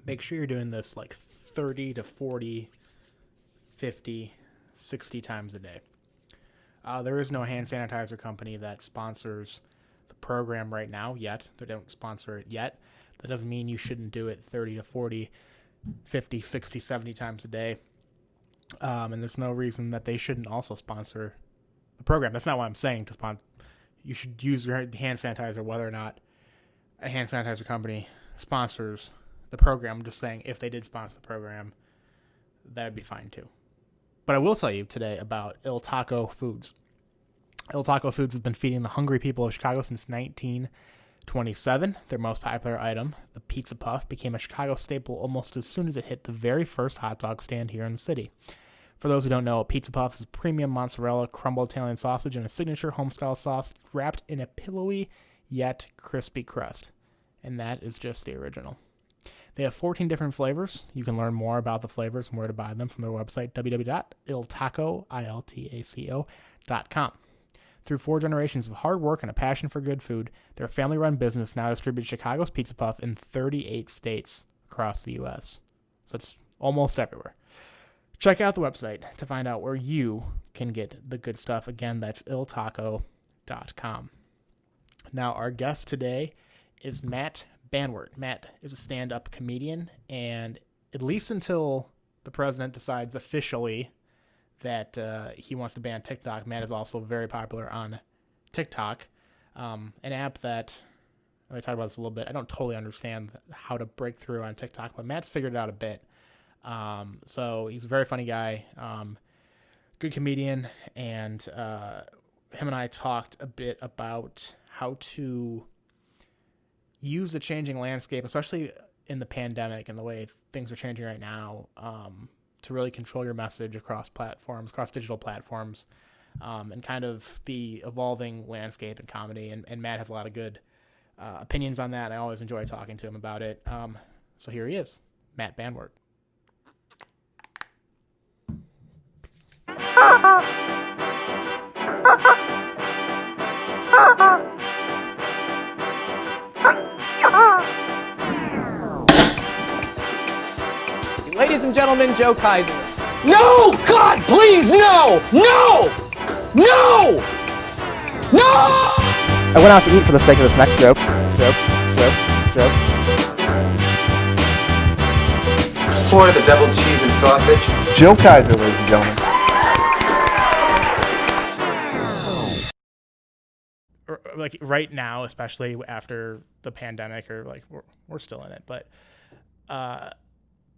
make sure you're doing this like 30 to 40, 50, 60 times a day. There is no hand sanitizer company that sponsors the program right now yet. They don't sponsor it yet. That doesn't mean you shouldn't do it 30 to 40, 50, 60, 70 times a day. And there's no reason that they shouldn't also sponsor the program. That's not what I'm saying to sponsor. You should use your hand sanitizer whether or not a hand sanitizer company sponsors the program. I'm just saying if they did sponsor the program, that would be fine too. But I will tell you today about Il Taco Foods. Il Taco Foods has been feeding the hungry people of Chicago since 1927. Their most popular item, the Pizza Puff, became a Chicago staple almost as soon as it hit the very first hot dog stand here in the city. For those who don't know, a Pizza Puff is a premium mozzarella crumbled Italian sausage and a signature home-style sauce wrapped in a pillowy yet crispy crust. And that is just the original. They have 14 different flavors. You can learn more about the flavors and where to buy them from their website, www.iltaco.com. Through 4 generations of hard work and a passion for good food, their family-run business now distributes Chicago's Pizza Puff in 38 states across the U.S. So it's almost everywhere. Check out the website to find out where you can get the good stuff. Again, that's iltaco.com. Now, our guest today is Matt Banwart. Matt is a stand-up comedian, and at least until the president decides officially that he wants to ban TikTok, Matt is also very popular on TikTok, an app that, I talked about this a little bit, I don't totally understand how to break through on TikTok, but Matt's figured it out a bit. So he's a very funny guy, good comedian, and him and I talked a bit about how to use the changing landscape, especially in the pandemic and the way things are changing right now, to really control your message across platforms, across digital platforms, and kind of the evolving landscape in comedy. And Matt has a lot of good opinions on that. I always enjoy talking to him about it. So here he is, Matt Banwart. Ladies and gentlemen, Joe Kaiser. No! God, please, no! No! No! No! I went out to eat for the sake of this next joke. Joke. For the deviled cheese and sausage. Joe Kaiser, ladies and gentlemen. Like right now, especially after the pandemic, or like we're still in it, but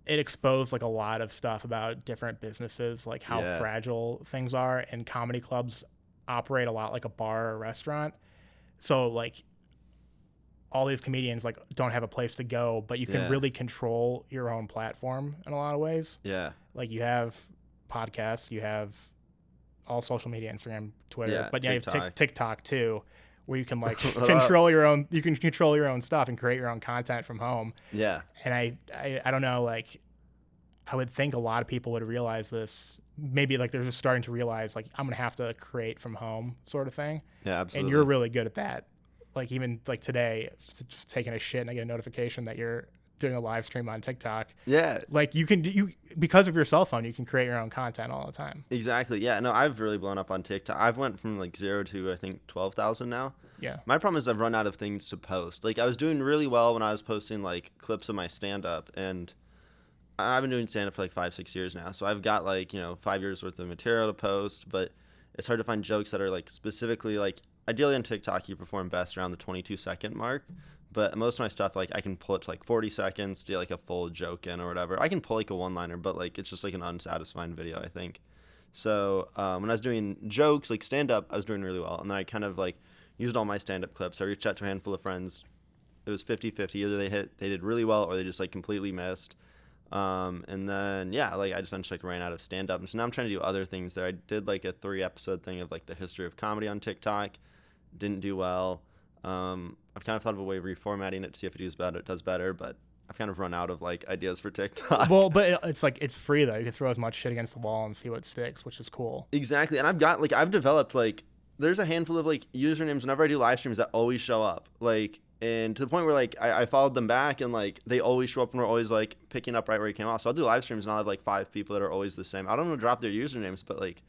it exposed like a lot of stuff about different businesses, like how fragile things are, and comedy clubs operate a lot like a bar or a restaurant. So like all these comedians like don't have a place to go, but you can really control your own platform in a lot of ways. Yeah. Like you have podcasts, you have all social media, Instagram, Twitter, but you have TikTok too, where you can like control your own stuff and create your own content from home. Yeah. And I don't know, like I would think a lot of people would realize this. Maybe like they're just starting to realize like I'm gonna have to create from home sort of thing. Yeah, absolutely. And you're really good at that. Like even like today, just taking a shit and I get a notification that you're doing a live stream on TikTok. Yeah. Like you because of your cell phone, you can create your own content all the time. Exactly. Yeah. No, I've really blown up on TikTok. I've went from like 0 to I think 12,000 now. Yeah. My problem is I've run out of things to post. Like I was doing really well when I was posting like clips of my stand-up, and I've been doing stand-up for like 5-6 years now. So I've got like, 5 years worth of material to post, but it's hard to find jokes that are like specifically like, ideally on TikTok you perform best around the 22-second mark. But most of my stuff, like I can pull it to like 40 seconds, do like a full joke in or whatever. I can pull like a one-liner, but like it's just like an unsatisfying video, I think. So when I was doing jokes, like stand-up, I was doing really well. And then I kind of like used all my stand-up clips. I reached out to a handful of friends. It was 50-50. Either they did really well or they just like completely missed. And then, like I just eventually like ran out of stand-up. And so now I'm trying to do other things there. I did like a 3-episode thing of like the history of comedy on TikTok. Didn't do well. I've kind of thought of a way of reformatting it to see if it does better, but I've kind of run out of like ideas for TikTok. Well, but it's like it's free though. You can throw as much shit against the wall and see what sticks, which is cool. Exactly. And I've developed like there's a handful of like usernames whenever I do live streams that always show up. Like And to the point where like I followed them back, and like they always show up and we're always like picking up right where you came off. So I'll do live streams and I'll have like 5 people that are always the same. I don't want to drop their usernames, but like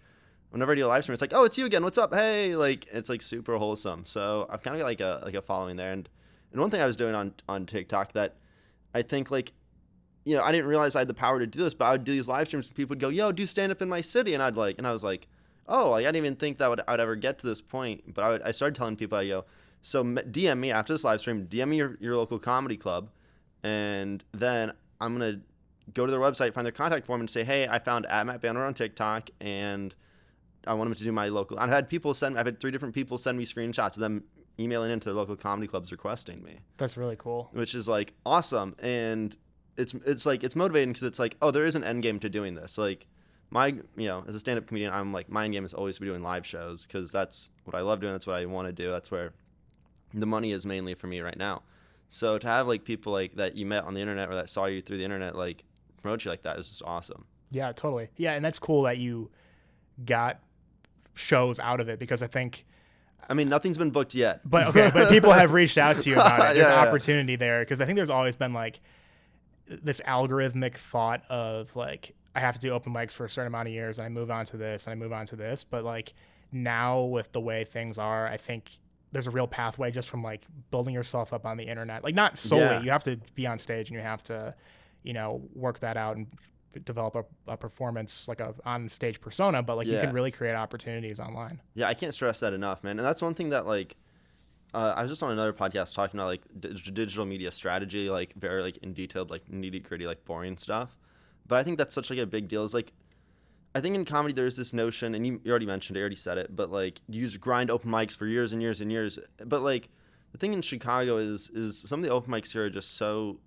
whenever I do a live stream, it's like, oh, it's you again. What's up? Hey, like it's like super wholesome. So I've kind of got like a following there. And one thing I was doing on TikTok that I think like, you know, I didn't realize I had the power to do this, but I would do these live streams and people would go, yo, do stand up in my city. And I was like, oh, like, I didn't even think that I'd ever get to this point. But I started telling people, yo, so DM me after this live stream, DM me your local comedy club, and then I'm going to go to their website, find their contact form, and say, hey, I found Matt Banwart on TikTok, and I want them to do my local. I've had 3 different people send me screenshots of them emailing into their local comedy clubs requesting me. That's really cool. Which is like awesome. And it's like, it's motivating because it's like, oh, there is an end game to doing this. Like as a stand-up comedian, I'm like, my end game is always to be doing live shows because that's what I love doing. That's what I want to do. That's where the money is mainly for me right now. So to have like people like that you met on the internet or that saw you through the internet, like promote you like that is just awesome. Yeah, totally. Yeah. And that's cool that you got shows out of it, because I think, I mean, nothing's been booked yet, but people have reached out to you about it. There's opportunity there. Cause I think there's always been like this algorithmic thought of like, I have to do open mics for a certain amount of years and I move on to this and I move on to this. But like now with the way things are, I think there's a real pathway just from like building yourself up on the internet. Like not solely, you have to be on stage and you have to, you know, work that out and develop a performance, like a on stage persona, but like you can really create opportunities online. Yeah. I can't stress that enough, man. And that's one thing that like, I was just on another podcast talking about like digital media strategy, like very like in detailed, like nitty gritty, like boring stuff. But I think that's such like a big deal. Is like, I think in comedy there's this notion, and you already mentioned it, you already said it, but like you just grind open mics for years and years and years. But like the thing in Chicago is some of the open mics here are just so,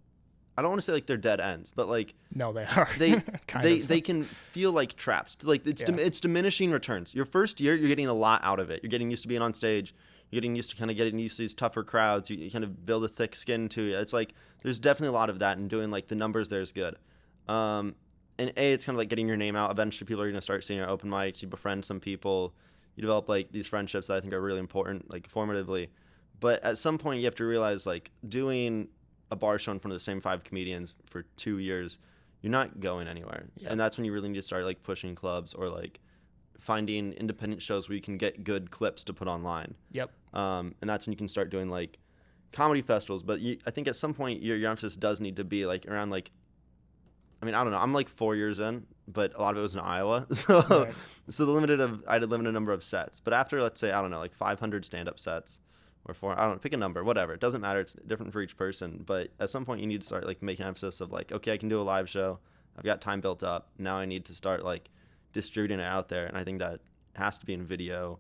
I don't want to say like they're dead ends, but like no, they are. They can feel like traps. Like it's diminishing returns. Your first year, you're getting a lot out of it. You're getting used to being on stage. You're getting used to kind of getting used to these tougher crowds. You kind of build a thick skin to you. It's like there's definitely a lot of that, and doing like the numbers there is good. And it's kind of like getting your name out. Eventually, people are going to start seeing your open mics. You befriend some people. You develop like these friendships that I think are really important, like formatively. But at some point, you have to realize like doing a bar show in front of the same 5 comedians for 2 years, you're not going anywhere. Yep. And that's when you really need to start like pushing clubs or like finding independent shows where you can get good clips to put online. Yep. And that's when you can start doing like comedy festivals. But I think at some point your emphasis does need to be like around like, I mean, I don't know. I'm like 4 years in, but a lot of it was in Iowa. So right. So I had a limited number of sets. But after, let's say, I don't know, like 500 stand-up sets or 4, I don't know, pick a number, whatever. It doesn't matter. It's different for each person. But at some point you need to start like making emphasis of like, okay, I can do a live show. I've got time built up. Now I need to start like distributing it out there. And I think that has to be in video.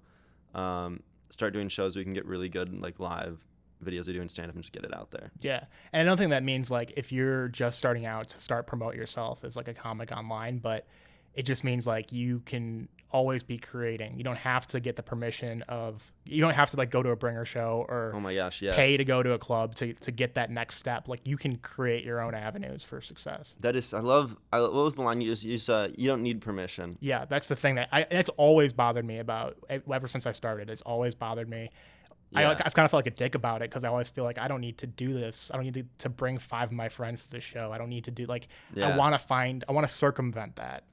Start doing shows where you can get really good like live videos of doing stand-up and just get it out there. Yeah. And I don't think that means like if you're just starting out to start promote yourself as like a comic online, but it just means like you can always be creating. You don't have to get the permission of, you don't have to like go to a bringer show or oh my gosh, yes, pay to go to a club to get that next step. Like you can create your own avenues for success. That is, what was the line you used? You don't need permission. Yeah, that's the thing that's always bothered me about ever since I started. It's always bothered me. Yeah. I've kind of felt like a dick about it because I always feel like I don't need to do this. I don't need to bring 5 of my friends to the show. I don't need to do like, I want to circumvent that.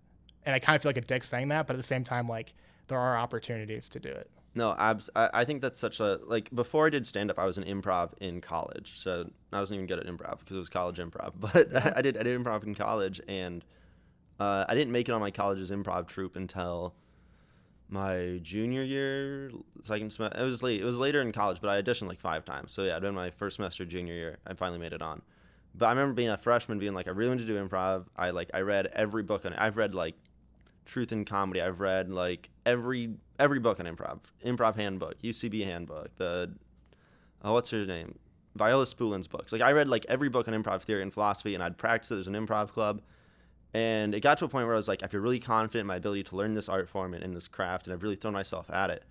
And I kind of feel like a dick saying that, but at the same time, like there are opportunities to do it. No, I think that's such a, like before I did stand up, I was in improv in college. So I wasn't even good at improv because it was college improv, but I did improv in college, and I didn't make it on my college's improv troupe until my junior year, second semester. It was late. It was later in college, but I auditioned like 5 times. So yeah, I'd been my first semester junior year. I finally made it on. But I remember being a freshman, being like, I really want to do improv. I read every book on it. I've read like Truth in Comedy. I've read like every book on improv handbook, UCB handbook, what's her name, Viola Spulin's books. Like I read like every book on improv theory and philosophy, and I'd practice it. There's an improv club. And it got to a point where I was like, I feel really confident in my ability to learn this art form and this craft, and I've really thrown myself at it.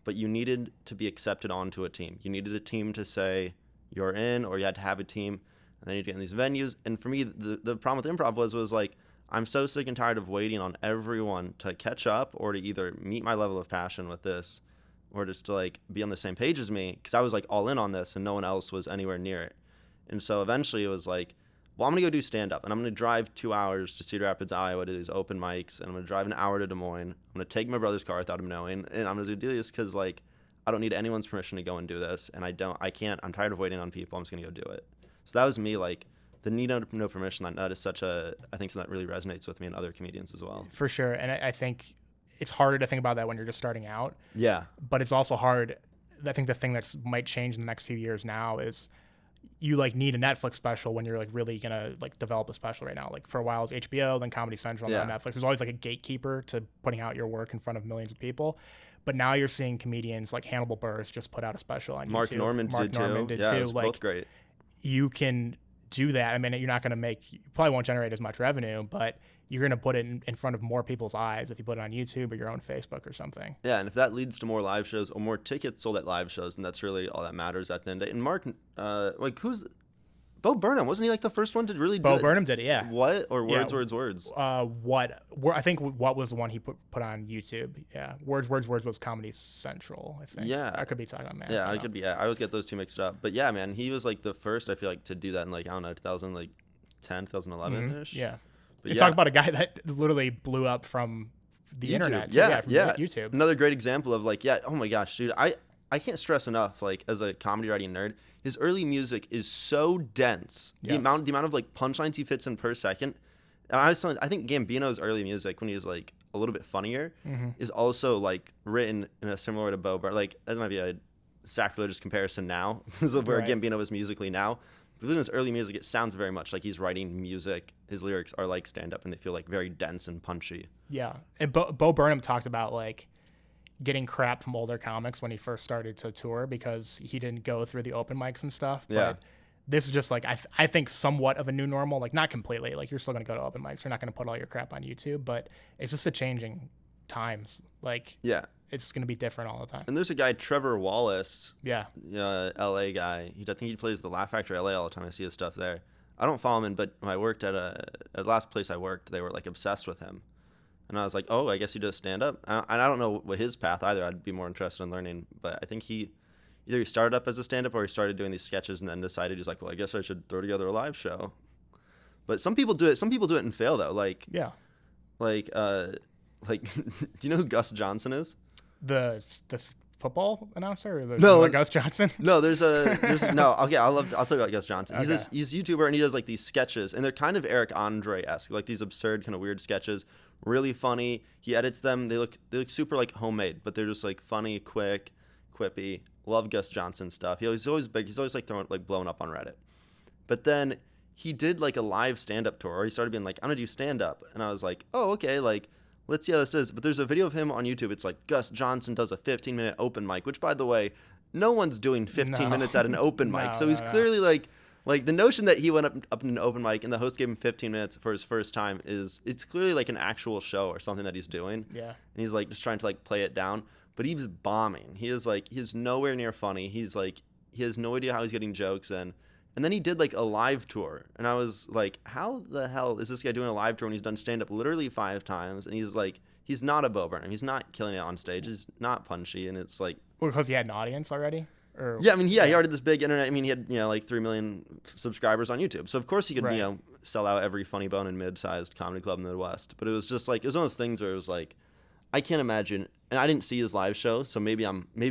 But you needed to be accepted onto a team. You needed a team to say you're in, or you had to have a team, and then you get in these venues. And for me, the problem with improv was like, I'm so sick and tired of waiting on everyone to catch up or to either meet my level of passion with or just to like be on the same page as me, because I was like all in on this and no one else was anywhere near it. And so eventually it was like, well, I'm going to go do stand-up, and I'm going to drive 2 hours to Cedar Rapids, Iowa to these open mics, and I'm going to drive an hour to Des Moines. I'm going to take my brother's car without him knowing, and I'm going to do this because, like, I don't need anyone's permission to go and do this, and I'm tired of waiting on people. I'm just going to go do it. So that was me, like, the need no permission. That is I think something that really resonates with me and other comedians as well. For sure. And I think it's harder to think about that when you're just starting out. Yeah. But it's also hard. I think the thing that might change in the next few years now is you like need a Netflix special when you're like really gonna like develop a special right now. Like for a while it's HBO, then Comedy Central, and then Netflix. There's always like a gatekeeper to putting out your work in front of millions of people. But now you're seeing comedians like Hannibal Buress just put out a special on Mark YouTube. Norman did too. Yeah, it was like, both great. You can do that. I mean, you're not going to you probably won't generate as much revenue, but you're going to put it in front of more people's eyes if you put it on YouTube or your own Facebook or something. Yeah, and if that leads to more live shows or more tickets sold at live shows, then that's really all that matters at the end of the day. And Mark, who's Bo Burnham? Wasn't he like the first one to really do it? Bo Burnham did it, yeah. What? Or Yeah. Words? I think what was the one he put on YouTube? Yeah. Words was Comedy Central, I think. Yeah. I could be talking on that. Yeah, I could be. Yeah, I always get those two mixed up. But yeah, man, he was like the first, I feel like, to do that in like, I don't know, 2010, 2011-ish. Yeah. But You talk about a guy that literally blew up from the YouTube. internet. From YouTube. Another great example of like, oh my gosh, dude, I can't stress enough, like, as a comedy writing nerd, his early music is so dense. Yes. The amount of like punchlines he fits in per second. And I think Gambino's early music, when he was like a little bit funnier, is also like written in a similar way to Bo Burnham. Like, that might be a sacrilegious comparison now, because of where Right. Gambino is musically now. But in his early music, it sounds very much like he's writing music. His lyrics are like stand-up, and they feel like very dense and punchy. Yeah. And Bo Burnham talked about like getting crap from older comics when he first started to tour because he didn't go through the open mics and stuff. But Yeah. this is just like, I think somewhat of a new normal, like not completely, like you're still going to go to open mics. You're not going to put all your crap on YouTube, but it's just a changing times. Like Yeah. it's going to be different all the time. And there's a guy, Trevor Wallace, Yeah. LA guy. I think he plays the Laugh Factory LA all the time. I see his stuff there. I don't follow him, but when I worked at the last place I worked, they were like obsessed with him. And I was like, oh, I guess he does stand up. And I don't know what his path either. I'd be more interested in learning. But I think he started up as a stand up or he started doing these sketches and then decided he's like, well, I guess I should throw together a live show. But some people do it. Some people do it and fail though. Like, Yeah. do you know who Gus Johnson is? The football announcer or No, Gus Johnson? No, there's no. Okay, I'll tell you about Gus Johnson. Okay. He's a YouTuber and he does like these sketches and they're kind of Eric Andre-esque, like these absurd kind of weird sketches, really funny. He edits them. They look super like homemade, but they're just like funny, quick, quippy. Love Gus Johnson stuff. He's always big. He's always like blowing up on Reddit. But then he did like a live stand-up tour. Or he started being like, I'm gonna do stand-up, and I was like, oh, okay, like, let's see how this is. But there's a video of him on YouTube. It's like Gus Johnson does a 15-minute open mic, which, by the way, no one's doing 15 minutes at an open mic. No, So he's clearly like the notion that he went up in an open mic and the host gave him 15 minutes for his first time it's clearly like an actual show or something that he's doing. Yeah. And he's like just trying to like play it down. But he was bombing. He is nowhere near funny. He has no idea how he's getting jokes in. And then he did like a live tour. And I was like, how the hell is this guy doing a live tour when he's done stand-up literally 5 times? And he's like, he's not a Bo Burnham. He's not killing it on stage. He's not punchy. And it's like... Well, because he had an audience already? Or, yeah, I mean, he already had this big internet. I mean, he had, like 3 million subscribers on YouTube. So, of course, he could, Right. Sell out every funny bone and mid-sized comedy club in the Midwest. But it was just like, it was one of those things where it was like, I can't imagine, and I didn't see his live show, so maybe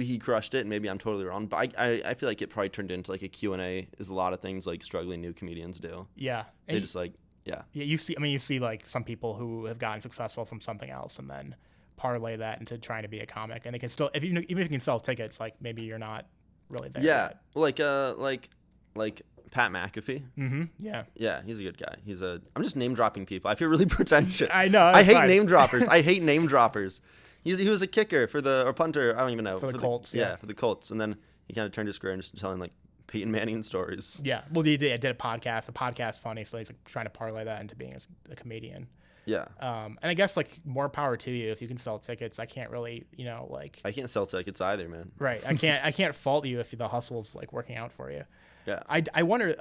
he crushed it, and maybe I'm totally wrong. But I feel like it probably turned into like a Q&A, is a lot of things like struggling new comedians do. Yeah. They just like, yeah. Yeah, you see like some people who have gotten successful from something else and then parlay that into trying to be a comic, and they can still, even if you can sell tickets, like maybe you're not really there. Yeah, yet. like Pat McAfee. Mm-hmm. Yeah. Yeah, he's a good guy. I'm just name dropping people. I feel really pretentious. I know. I hate fine. name droppers. I hate name droppers. He was a kicker or punter. I don't even know. For the Colts. Yeah. For the Colts, and then he kind of turned his career into telling like Peyton Manning stories. Yeah. Well, he did a podcast. The podcast funny, so he's like trying to parlay that into being a comedian. Yeah. And I guess like more power to you if you can sell tickets. I can't really, like. I can't sell tickets either, man. Right. I can't fault you if the hustle's like working out for you. Yeah. I wonder,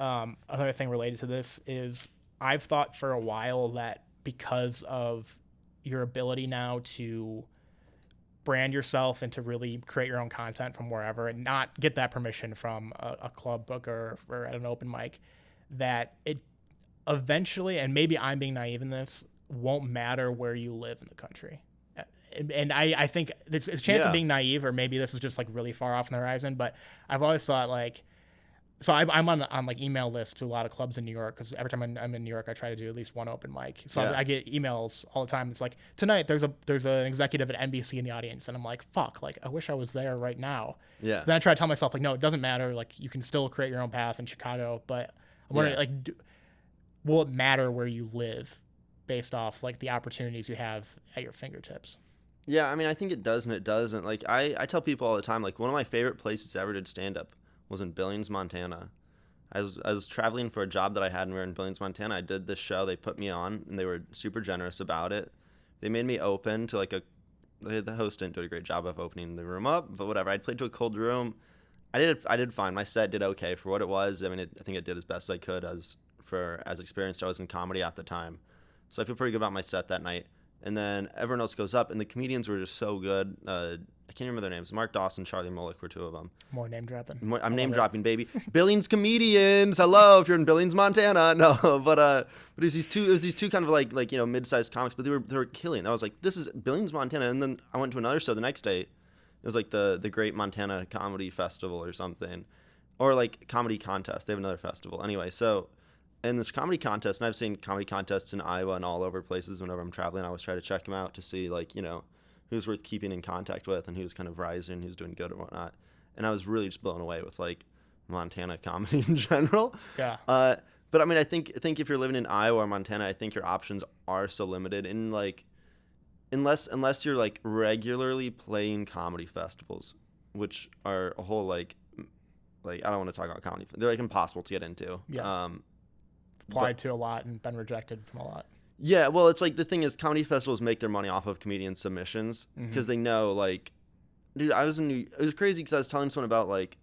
another thing related to this is I've thought for a while that because of your ability now to brand yourself and to really create your own content from wherever and not get that permission from a club booker or at an open mic, that it eventually, and maybe I'm being naive in this, won't matter where you live in the country. And I think there's a chance of being naive, or maybe this is just like really far off on the horizon, but I've always thought like, so I'm on like email lists to a lot of clubs in New York, because every time I'm in New York, I try to do at least one open mic. So I get emails all the time. It's like, tonight there's an executive at NBC in the audience, and I'm like, fuck, like I wish I was there right now. Yeah. Then I try to tell myself like, no, it doesn't matter. Like you can still create your own path in Chicago, but I'm wondering like, will it matter where you live based off like the opportunities you have at your fingertips? Yeah, I mean, I think it does and it doesn't. Like I tell people all the time, like one of my favorite places I ever did stand up was in Billings, Montana. I was traveling for a job that I had, and we were in Billings, Montana. I did this show. They put me on, and they were super generous about it. They made me open to like the host didn't do a great job of opening the room up, but whatever. I played to a cold room. I did fine. My set did okay for what it was. I mean, I think it did as best I could as experienced I was in comedy at the time. So I feel pretty good about my set that night. And then everyone else goes up, and the comedians were just so good. I can't remember their names. Mark Dawson, Charlie Mullick were two of them. More name dropping. I'm name dropping, baby. Billings comedians. Hello, if you're in Billings, Montana. No, but it was these two kind of like mid-sized comics, but they were killing. I was like, this is Billings, Montana. And then I went to another show the next day. It was like the Great Montana Comedy Festival or something, or like Comedy Contest. They have another festival. Anyway, so in this comedy contest, and I've seen comedy contests in Iowa and all over places whenever I'm traveling, I always try to check them out to see like, who's worth keeping in contact with and who's kind of rising, who's doing good or whatnot. And I was really just blown away with like Montana comedy in general. Yeah. But I mean, I think if you're living in Iowa or Montana, I think your options are so limited in like, unless you're like regularly playing comedy festivals, which are a whole like I don't want to talk about comedy. They're like impossible to get into. Yeah. Applied to a lot and been rejected from a lot. Yeah, well, it's like the thing is, comedy festivals make their money off of comedian submissions because they know, like, dude, it was crazy because I was telling someone about like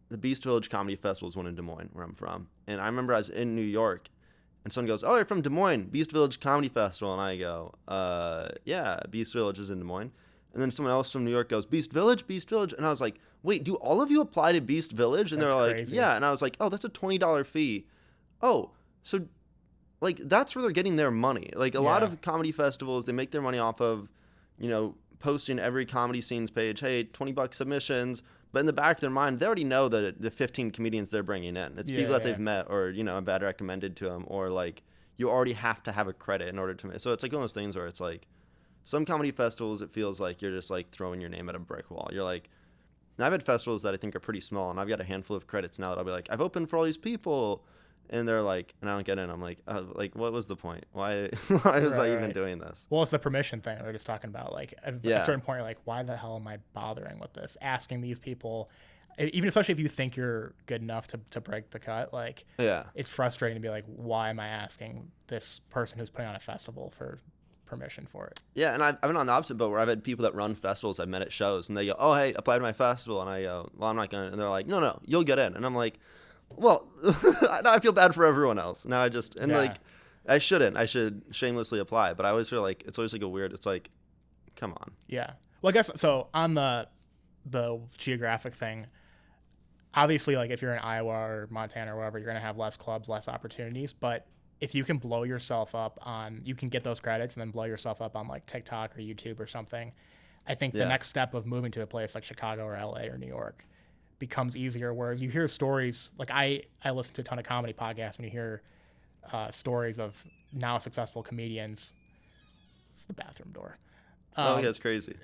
the Beast Village Comedy Festival is one in Des Moines, where I'm from, and I remember I was in New York, and someone goes, "Oh, you're from Des Moines, Beast Village Comedy Festival," and I go, "Yeah, Beast Village is in Des Moines," and then someone else from New York goes, "Beast Village," and I was like, "Wait, do all of you apply to Beast Village?" And they're like, crazy. "Yeah," and I was like, "Oh, that's a $20 fee." Oh, so like that's where they're getting their money. Like a lot of comedy festivals, they make their money off of, posting every comedy scenes page, hey, $20 submissions. But in the back of their mind, they already know that the 15 comedians they're bringing in, it's people that they've met or, have had recommended to them, or like you already have to have a credit in order to. So it's like one of those things where it's like some comedy festivals, it feels like you're just like throwing your name at a brick wall. You're like, and I've had festivals that I think are pretty small, and I've got a handful of credits now that I'll be like, I've opened for all these people. And they're like, and I don't get in. I'm like, what was the point? Why was I even doing this? Well, it's the permission thing we were just talking about. Like, at a certain point, you're like, why the hell am I bothering with this? Asking these people, even especially if you think you're good enough to break the cut, like, it's frustrating to be like, why am I asking this person who's putting on a festival for permission for it? Yeah, and I've been on the opposite boat where I've had people that run festivals I've met at shows, and they go, oh, hey, apply to my festival. And I go, well, I'm not going to. And they're like, no, you'll get in. And I'm like, well, I feel bad for everyone else. Now like, I shouldn't. I should shamelessly apply, but I always feel like it's always like it's like, come on. Yeah. Well, I guess so. On the geographic thing, obviously, like if you're in Iowa or Montana or wherever, you're gonna have less clubs, less opportunities. But if you can blow yourself up you can get those credits and then blow yourself up on like TikTok or YouTube or something. I think the next step of moving to a place like Chicago or LA or New York becomes easier, whereas you hear stories like I listen to a ton of comedy podcasts when you hear stories of now successful comedians. It's the bathroom door. Yeah, it's crazy.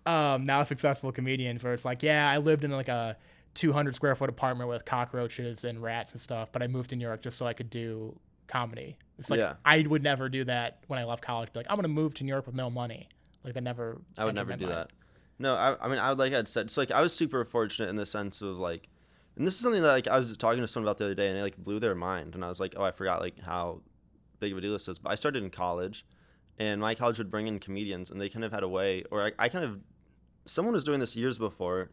Now successful comedians where it's like, yeah, I lived in like a 200 square foot apartment with cockroaches and rats and stuff, but I moved to New York just so I could do comedy. It's like I would never do that when I left college. Be like, I'm gonna move to New York with no money. Like that never. I would never do that. No, I mean, like I'd said, so like I was super fortunate in the sense of like, and this is something that like I was talking to someone about the other day, and it like blew their mind, and I was like, oh, I forgot like how big of a deal this is. But I started in college, and my college would bring in comedians, and they kind of had a way, or someone was doing this years before.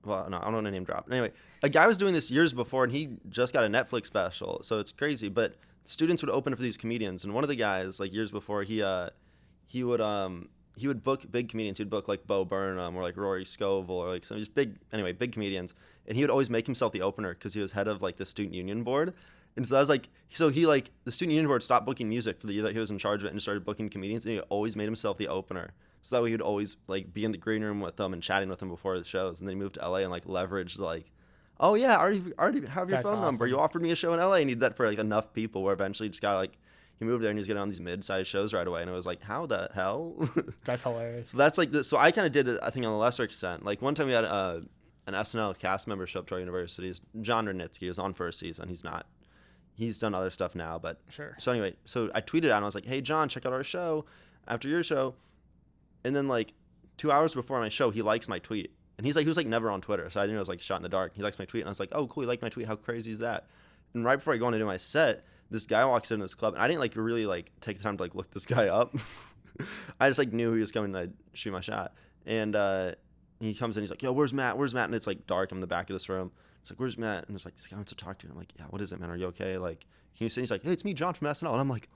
Well, no, I don't want to name drop. Anyway, a guy was doing this years before, and he just got a Netflix special, so it's crazy. But students would open for these comedians, and one of the guys like years before, he would he would book big comedians. He'd book like Bo Burnham or like Rory Scovel or like some just big comedians. And he would always make himself the opener because he was head of like the student union board. And so that was like, the student union board stopped booking music for the year that he was in charge of it and started booking comedians. And he always made himself the opener. So that way he would always like be in the green room with them and chatting with them before the shows. And then he moved to LA and like leveraged like, oh yeah, I already have your That's phone number. awesome. You offered me a show in LA. And he did that for like enough people where eventually he just got like, he moved there and he was getting on these mid-sized shows right away. And it was like, how the hell? That's hilarious. So that's like so I kind of did it, I think, on a lesser extent. Like one time we had an SNL cast member show up to our universities. John Rudnitsky was on for a season. He's done other stuff now, but Sure. So anyway, so I tweeted out and I was like, hey John, check out our show after your show. And then like 2 hours before my show, he likes my tweet. And he was like never on Twitter. So I think it was like shot in the dark. He likes my tweet and I was like, oh cool, you like my tweet. How crazy is that? And right before I go on to do my set, this guy walks into this club and I didn't like really like take the time to like look this guy up. I just like knew he was coming to shoot my shot. And he comes in, he's like, yo, where's Matt? And it's like dark. I'm in the back of this room. It's like, where's Matt? And there's like, this guy wants to talk to you. I'm like, yeah, what is it, man? Are you okay? Like, can you sit? He's like, hey, it's me, John from SNL. And I'm like,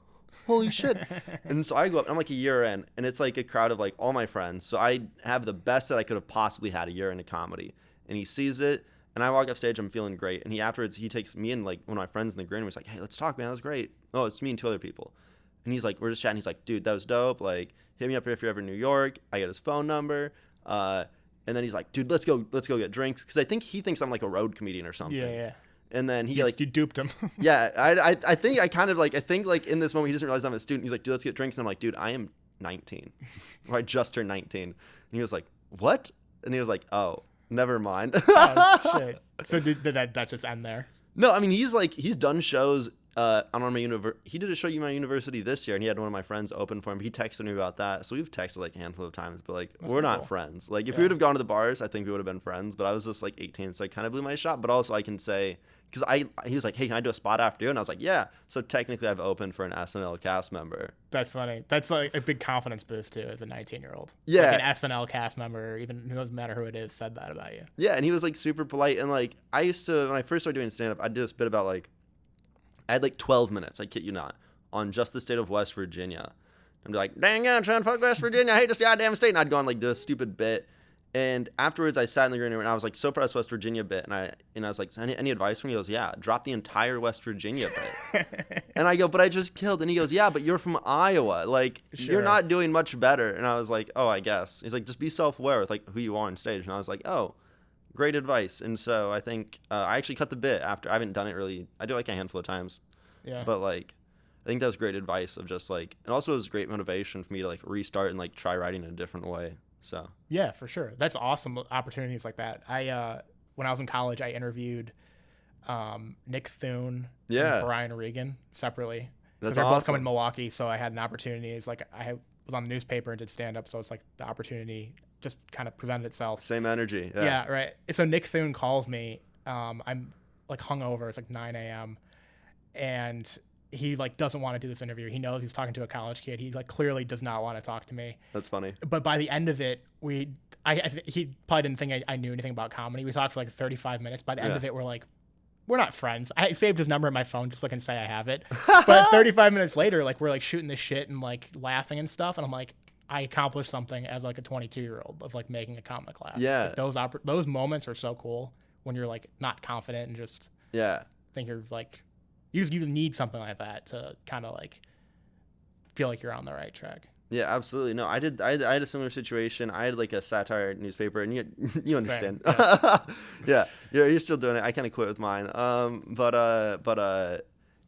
holy shit. And so I go up, and I'm like a year in, and it's like a crowd of like all my friends. So I have the best that I could have possibly had a year into comedy. And he sees it, and I walk off stage, I'm feeling great. And afterwards, he takes me and like one of my friends in the green room. He's like, hey, let's talk, man. That was great. Oh, it's me and 2 other people. And he's like, we're just chatting. He's like, dude, that was dope. Like, hit me up if you're ever in New York. I get his phone number. And then he's like, dude, let's go get drinks. Because I think he thinks I'm like a road comedian or something. Yeah. And then he You duped him. yeah, I think like in this moment he doesn't realize I'm a student. He's like, dude, let's get drinks. And I'm like, dude, I am 19. Or I just turned 19. And he was like, what? And he was like, oh, never mind. Oh, shit. So did that just end there? No, I mean, he's done shows he did a show at my university this year, and he had one of my friends open for him. He texted me about that. So we've texted like a handful of times, but like we're not friends. Like if we would have gone to the bars, I think we would have been friends, but I was just like 18, so I kind of blew my shot. But also I can say, because he was like, hey, can I do a spot after you? And I was like, yeah. So technically I've opened for an SNL cast member. That's funny. That's like a big confidence boost too as a 19-year-old. Yeah. Like an SNL cast member, even it doesn't matter who it is, said that about you. Yeah, and he was like super polite. And like I used to, when I first started doing stand-up, I did this bit about like, I had like 12 minutes, I kid you not, on just the state of West Virginia. I'd be like, dang it, I'm trying to fuck West Virginia. I hate this goddamn state. And I'd go on like do a stupid bit. And afterwards, I sat in the green room and I was like so proud of this West Virginia bit. And I was like, any advice from you? He goes, yeah, drop the entire West Virginia bit. And I go, but I just killed. And he goes, yeah, but you're from Iowa. Like, You're not doing much better. And I was like, oh, I guess. He's like, just be self-aware with like who you are on stage. And I was like, oh, great advice. And so I think I actually cut the bit after. I haven't done it really. I do like a handful of times. Yeah. But like, I think that was great advice of just like, and also it was great motivation for me to like restart and like try writing in a different way. So yeah, for sure. That's awesome opportunities like that. I when I was in college, I interviewed Nick Thune and Brian Regan separately. That's they're awesome. both coming to Milwaukee, so I had an opportunity. It's like I was on the newspaper and did stand up, so it's like the opportunity just kind of presented itself. Same energy. Yeah, right. So Nick Thune calls me. I'm like hungover. It's like 9 a.m. and he like doesn't want to do this interview. He knows he's talking to a college kid. He like clearly does not want to talk to me. That's funny. But by the end of it, he probably didn't think I knew anything about comedy. We talked for like 35 minutes. By the end of it, we're not friends. I saved his number in my phone just so I can say I have it. But 35 minutes later, like we're like shooting this shit and like laughing and stuff. And I'm like, I accomplished something as like a 22-year-old of like making a comic laugh. Yeah. Like, those moments are so cool when you're like not confident and just think you're like, you need something like that to kind of like feel like you're on the right track. Yeah, absolutely. No, I had a similar situation. I had like a satire newspaper, and you understand. Yeah, you're still doing it. I kind of quit with mine.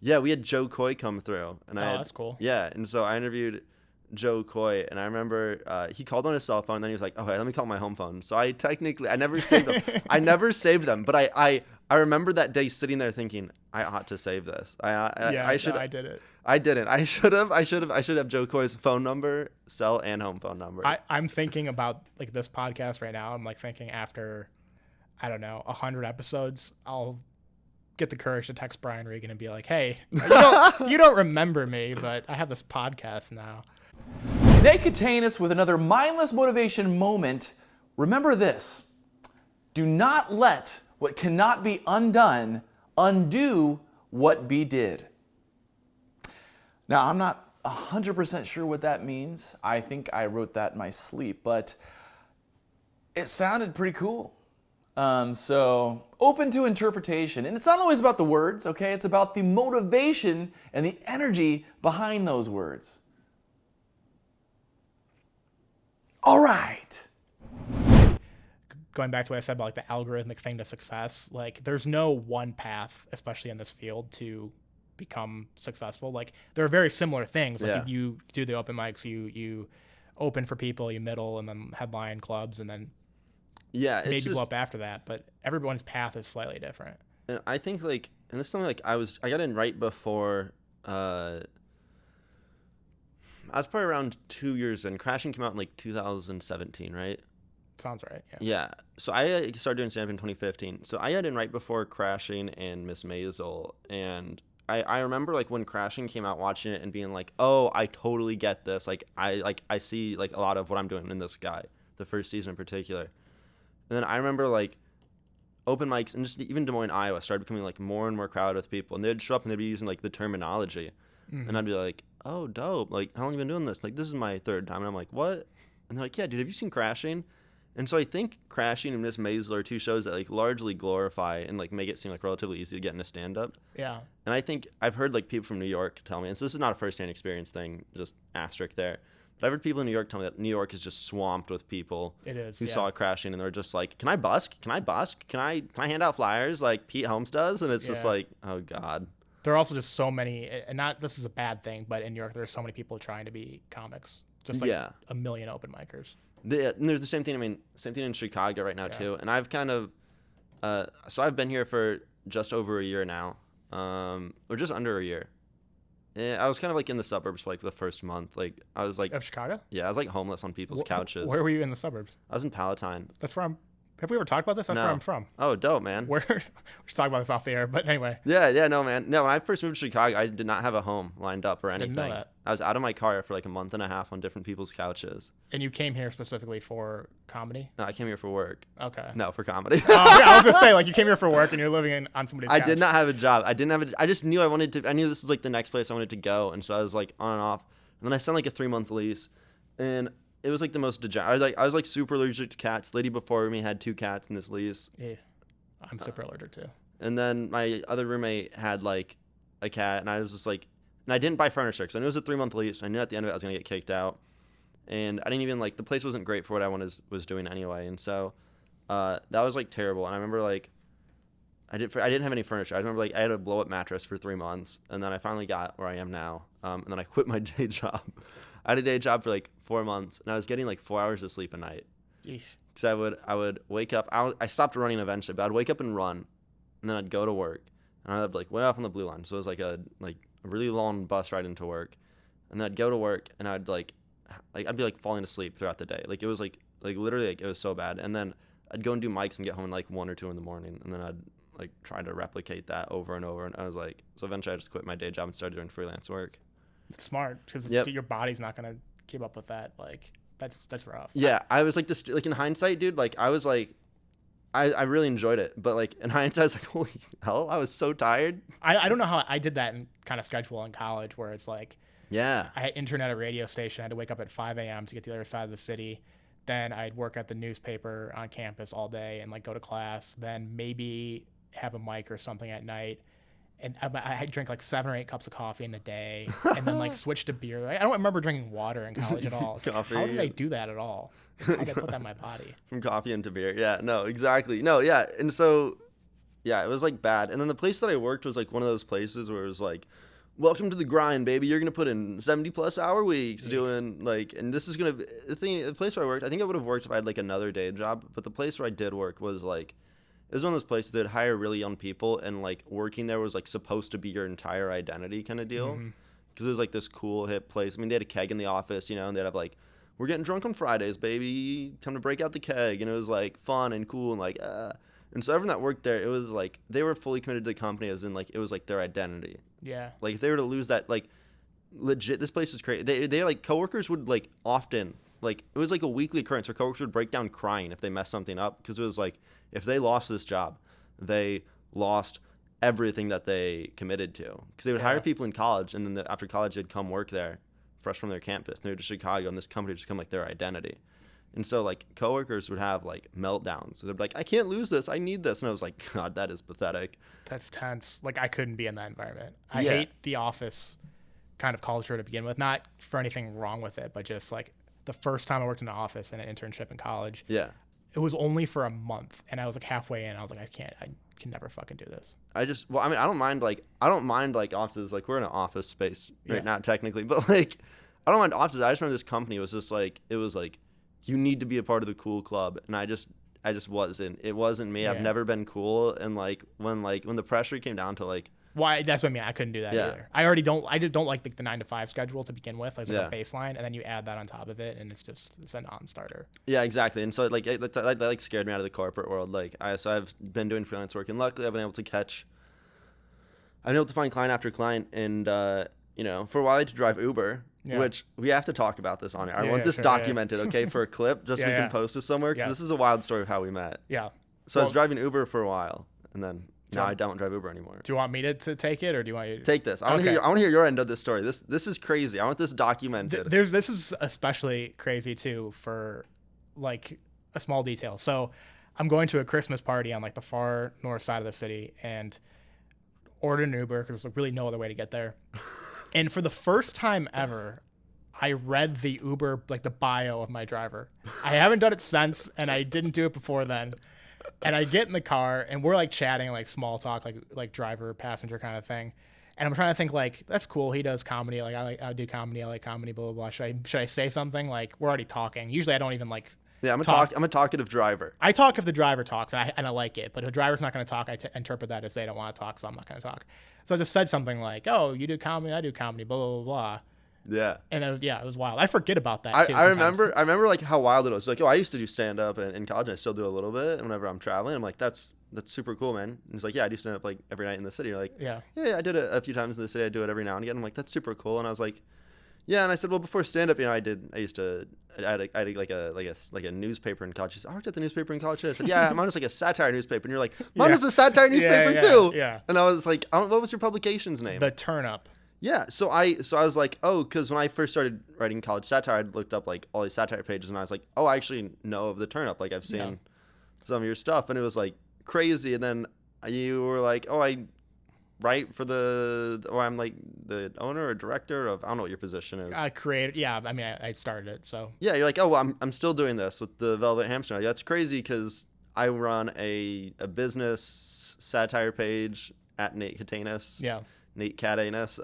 Yeah, we had Joe Coy come through, and that's cool. Yeah, and so I interviewed Joe Coy, and I remember he called on his cell phone, and then he was like, "Okay, let me call my home phone." So I never saved them. But I remember that day sitting there thinking, I ought to save this. I should. No, I did it. I didn't. I should have Joe Coy's phone number, cell and home phone number. I'm thinking about like this podcast right now. I'm like thinking after, I don't know, 100 episodes, I'll get the courage to text Brian Regan and be like, "Hey, you don't remember me, but I have this podcast now." Naked Tanus with another mindless motivation moment. Remember this: do not let what cannot be undone undo what be did. Now, I'm not 100% sure what that means. I think I wrote that in my sleep, but it sounded pretty cool. So open to interpretation. And it's not always about the words, okay? It's about the motivation and the energy behind those words. All right. Going back to what I said about like the algorithmic thing to success, like there's no one path, especially in this field, to become successful. Like there are very similar things. Like Yeah. you do the open mics, you open for people, you middle, and then headline clubs, and then Yeah, it's maybe just, blow up after that. But everyone's path is slightly different. and I think like, and this is something like I got in right before. I was probably around 2 years in. Crashing came out in like 2017, right? Sounds right. Yeah. Yeah. So I started doing stand-up in 2015. So I got in right before Crashing and Miss Maisel. And I remember like when Crashing came out, watching it and being like, oh, I totally get this. Like I see like a lot of what I'm doing in this guy, the first season in particular. And then I remember like open mics and just even Des Moines, Iowa started becoming like more and more crowded with people. And they'd show up and they'd be using like the terminology. And I'd be like, oh, dope. Like, how long have you been doing this? Like, this is my third time. And I'm like, what? And they're like, yeah, dude, have you seen Crashing? And so I think Crashing and Miss Maisel are two shows that like largely glorify and like make it seem like relatively easy to get into stand-up. Yeah. And I think I've heard like people from New York tell me, and so this is not a first-hand experience thing, just asterisk there. But I've heard people in New York tell me that New York is just swamped with people It is, who yeah. saw Crashing and they're just like, can I busk? Can I busk? Can I hand out flyers like Pete Holmes does? And it's just Yeah. like, oh God. There are also just so many, and not this is a bad thing, but in New York, there are so many people trying to be comics. Just like Yeah. a million open micers. And there's the same thing. I mean, same thing in Chicago right now too. And I've kind of, so I've been here for just over a year now, or just under a year. And I was kind of like in the suburbs for like the first month. Like I was like, Of Chicago? yeah, I was like homeless on people's couches. Where were you in the suburbs? I was in Palatine. That's where I'm. Have we ever talked about this? That's No. where I'm from. Oh, dope, man. We should talk about this off the air, but anyway. Yeah, no, man. No, when I first moved to Chicago, I did not have a home lined up or Didn't anything. know that. I was out of my car for like a month and a half on different people's couches. And you came here specifically for comedy? No, I came here for work. Okay. No, for comedy. Yeah, I was gonna say, like, you came here for work and you're living on somebody's I couch. did not have a job. I just knew I knew this was like the next place I wanted to go. And so I was like on and off. And then I signed like a 3-month lease. And it was like the most I was like super allergic to cats. Lady before me had 2 cats in this lease. Yeah, I'm super allergic to. And then my other roommate had like a cat. And I was just like, and I didn't buy furniture because I knew it was a 3-month lease. I knew at the end of it I was going to get kicked out. And I didn't even like, the place wasn't great for what I was doing anyway. And so that was like terrible. And I remember like, I didn't have any furniture. I remember like I had a blow up mattress for 3 months. And then I finally got where I am now. And then I quit my day job. I had a day job for like 4 months and I was getting like 4 hours of sleep a night. Yeesh. Because I would wake up. I stopped running eventually, but I'd wake up and run. And then I'd go to work. And I'd like way off on the blue line. So it was like a really long bus ride into work. And then I'd go to work and I'd I'd be like falling asleep throughout the day. Like it was like literally like it was so bad. And then I'd go and do mics and get home at like 1 or 2 in the morning. And then I'd like try to replicate that over and over. And I was like, so eventually I just quit my day job and started doing freelance work. It's smart because Yep. your body's not gonna keep up with that. Like that's rough. Yeah, I was like this. Like in hindsight, dude. Like I was like, I really enjoyed it, but like in hindsight, I was like, holy hell, I was so tired. I don't know how I did that in kind of schedule in college where it's like Yeah. I had intern at a radio station. I had to wake up at 5 a.m. to get to the other side of the city. Then I'd work at the newspaper on campus all day and like go to class. Then maybe have a mic or something at night. And I drink like 7 or 8 cups of coffee in the day, and then like switch to beer. I don't remember drinking water in college at all. It's like, Coffee. how did I do that at all? How did I put that in my body? From coffee into beer. Yeah, no, exactly. No, yeah. And so, yeah, it was like bad. And then the place that I worked was like one of those places where it was like, welcome to the grind, baby. You're going to put in 70+ hour weeks doing like, and this is going to be the place where I worked. I think I would have worked if I had like another day job, but the place where I did work was like, it was one of those places that hire really young people, and like working there was like supposed to be your entire identity kind of deal. Because it was like this cool hip place. I mean, they had a keg in the office, you know, and they'd have like, we're getting drunk on Fridays, baby. Time to break out the keg. And it was like fun and cool and like, And so everyone that worked there, it was like they were fully committed to the company, as in like it was like their identity. Yeah. Like if they were to lose that, like legit, this place was crazy. They like coworkers would like often, like it was like a weekly occurrence where coworkers would break down crying if they messed something up, because it was like if they lost this job, they lost everything that they committed to. Because they would hire people in college, and then after college they'd come work there, fresh from their campus. They're to Chicago, and this company just become like their identity. And so like coworkers would have like meltdowns. So they'd be like, I can't lose this. I need this. And I was like, God, that is pathetic. That's tense. Like, I couldn't be in that environment. I Yeah. hate the office kind of culture to begin with. Not for anything wrong with it, but just like the first time I worked in an office in an internship in college, Yeah. it was only for a month. And I was like halfway in. I was like, I can never fucking do this. I mean, I don't mind like offices. Like, we're in an office space right Yeah. now, technically, but like, I don't mind offices. I just remember this company was just like, it was like, you need to be a part of the cool club. And I just wasn't. It wasn't me. I've Yeah. never been cool. And like, when the pressure came down to like, Why? That's what I mean. I couldn't do that Yeah. either. I just don't like the 9 to 5 schedule to begin with. Like, it's like a baseline, and then you add that on top of it, and it's a non-starter. yeah, exactly. And so like, that like scared me out of the corporate world. Like, so I've been doing freelance work, and luckily I've been able to find client after client. And, for a while I had to drive Uber. Yeah. Which we have to talk about this on it. I Yeah, want yeah, this sure, yeah. documented, okay, for a clip, just so Yeah, we can yeah. post this somewhere, because Yeah. this is a wild story of how we met. Yeah. So I was Well, driving Uber for a while, and then now John- I don't drive Uber anymore. Do you want me to take it, or do you want you to Take this. I want to Okay. hear your end of this story. This is crazy. I want this documented. This is especially crazy too for like a small detail. So I'm going to a Christmas party on like the far north side of the city and ordered an Uber because there's really no other way to get there. And for the first time ever, I read the Uber, like the bio of my driver. I haven't done it since, and I didn't do it before then. And I get in the car, and we're like chatting, like small talk, like driver passenger kind of thing. And I'm trying to think like, that's cool. He does comedy. Like I do comedy. I like comedy. Blah blah blah. Should I say something? Like, we're already talking. Usually I don't even like. Yeah, I'm a talkative driver. I talk if the driver talks, and I like it. But if the driver's not going to talk, I interpret that as they don't want to talk, so I'm not going to talk. So I just said something like, "Oh, you do comedy. I do comedy." Blah blah blah blah. Yeah. And it was wild. I forget about that. Too, I sometimes. remember like how wild it was. Like, I used to do stand up in college, and I still do a little bit. And whenever I'm traveling, I'm like, that's super cool, man. And he's like, yeah, I do stand up like every night in the city. You're like, Yeah. yeah, I did it a few times in the city. I do it every now and again. I'm like, that's super cool. And I was like, yeah. And I said, well, before stand up, I had like a newspaper in college. She said, I worked at the newspaper in college. I said, yeah, mine was like a satire newspaper. And you're like, mine Yeah. was a satire newspaper yeah, too. yeah. And I was like, what was your publication's name? The Turn Up. Yeah, so I was like, oh, because when I first started writing college satire, I'd looked up like all these satire pages, and I was like, oh, I actually know of the Turn Up. Like, I've seen some of your stuff, and it was like crazy. And then you were like, oh, I write for I'm like the owner or director of, I don't know what your position is. I created. Yeah, I mean, I started it. So Yeah, you're like, oh, well, I'm still doing this with the Velvet Hamster. Like, that's crazy because I run a business satire page at Nate Catanus. yeah, Nate Catanus.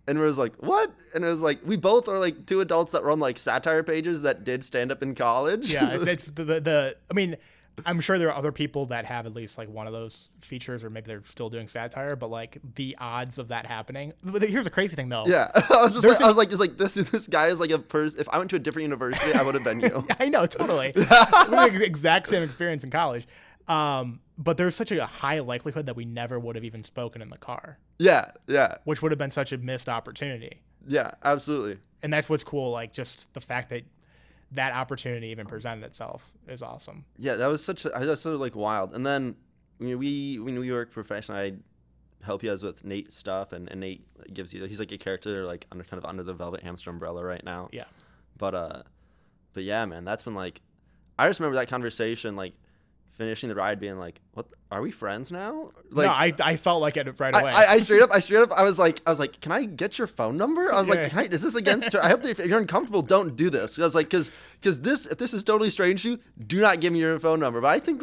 And it was like, what? And it was like, we both are like two adults that run like satire pages that did stand up in college. yeah. It's the. I mean, I'm sure there are other people that have at least like one of those features, or maybe they're still doing satire. But like the odds of that happening. Here's a crazy thing though. Yeah. I was like, this guy is like a person. If I went to a different university, I would have been you. I know, totally. We had the exact same experience in college. But there's such a high likelihood that we never would have even spoken in the car, Yeah. Yeah. which would have been such a missed opportunity. Yeah. Absolutely. And that's what's cool. Like, just the fact that opportunity even presented itself is awesome. Yeah. That's so like wild. And then when we work professionally, I help you guys with Nate's stuff, and Nate gives you, he's like a character like under the Velvet Hamster umbrella right now. Yeah. But yeah, man, that's been like, I just remember that conversation, like finishing the ride being like, what, are we friends now? Like, No, I felt like it right away. I straight up, I was like, can I get your phone number? I was Yeah. like, is this against her? I hope that if you're uncomfortable, don't do this. I was like, because if this is totally strange to you, do not give me your phone number. But I think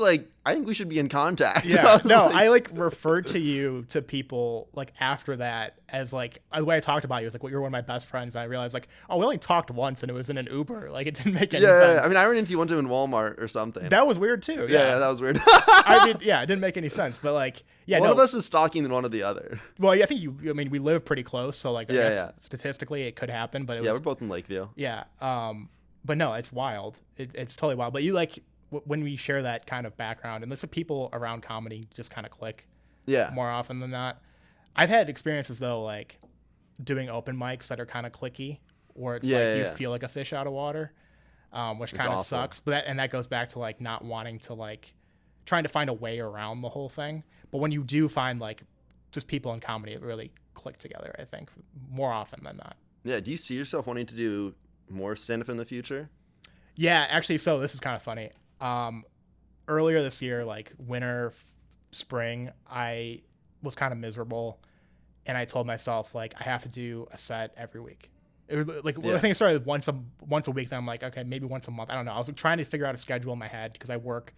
we should be in contact. Yeah, no, I like referred to you to people like after that as like the way I talked about you was like, well, you're one of my best friends. And I realized like, oh, we only talked once, and it was in an Uber. Like, it didn't make any sense. I mean, I ran into you one time in Walmart or something. That was weird too. Yeah, that was weird. It didn't make any sense. But like, yeah, One no. of us is stalking one of the other. Well, yeah, I think I mean, we live pretty close, so like, I Yeah, guess yeah. statistically it could happen. But it Yeah, was, we're both in Lakeview. yeah. But no, it's wild. It's totally wild. But you like when we share that kind of background, and listen, people around comedy just kind of click. Yeah. More often than not. I've had experiences though, like doing open mics that are kind of clicky, where it's you feel like a fish out of water, which kind of awful. sucks. But that goes back to like not wanting to like trying to find a way around the whole thing. But when you do find like just people in comedy, it really click together. I think more often than not. Yeah. Do you see yourself wanting to do more stand-up in the future? Yeah, actually, so this is kind of funny. Earlier this year, like winter, spring, I was kind of miserable, and I told myself like I have to do a set every week. It was like I think I started once a week. Then I'm like, okay, maybe once a month. I don't know. I was like, trying to figure out a schedule in my head because I work